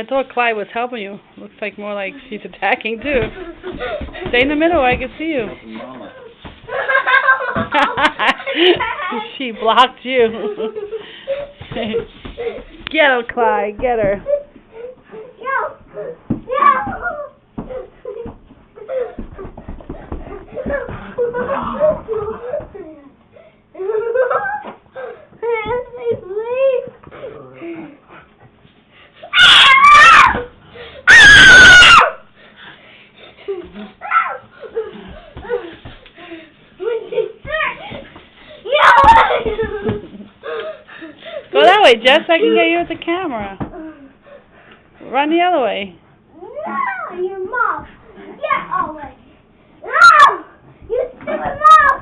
I thought Clyde was helping you. Looks like more like he's attacking too. Stay in the middle, I can see you. Mama. She blocked you. Get her, Clyde, get her. Go that way, Jess. I can get you with the camera. Run the other way. No, your mom. Get away. No, you stupid mom.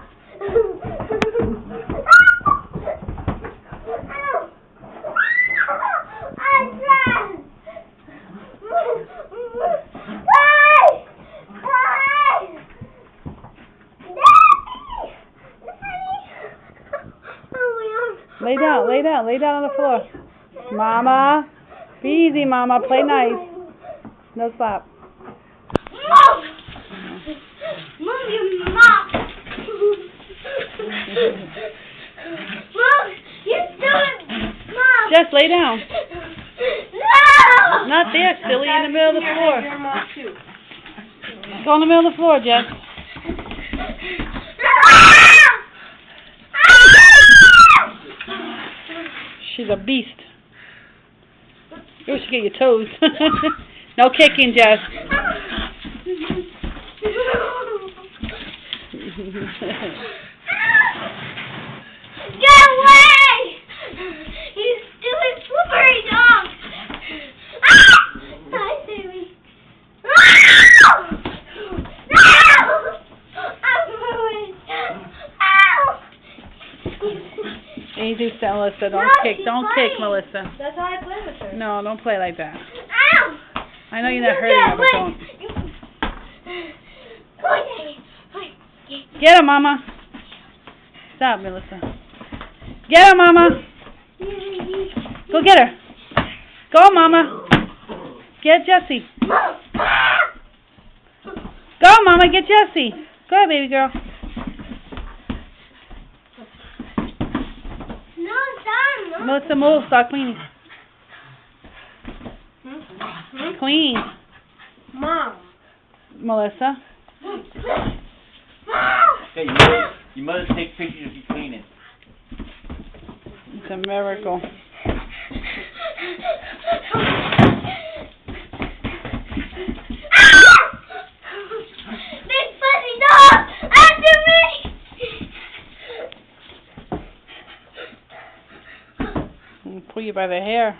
I'm trying. Lay down on the floor. Mama, be easy, Mama. Play nice. No slap. Mom, you mom. Mom, you stupid mom. Just lay down. No. Not there, silly. In the middle of the floor. Your mom too. Go in the middle of the floor, Jess. She's a beast. You should get your toes. No kicking, Jess. Get away! You stupid slippery dog! Hi, Sammy. I'm moving. Easy, Melissa. Don't kick. Don't kick, Melissa. That's how I play with her. No, don't play like that. Ow! I know you're not hurting her, but don't. Get her, Mama. Stop, Melissa. Get her, Mama. Go get her. Go, Mama. Get Jessie. Go, Mama. Get Jessie. Go ahead, baby girl. No, stop. Melissa, move. Start cleaning. Clean. Mom. Melissa. Hey, you must take pictures of you cleaning. It's a miracle. Big fuzzy dog! After me! I'll pull you by the hair.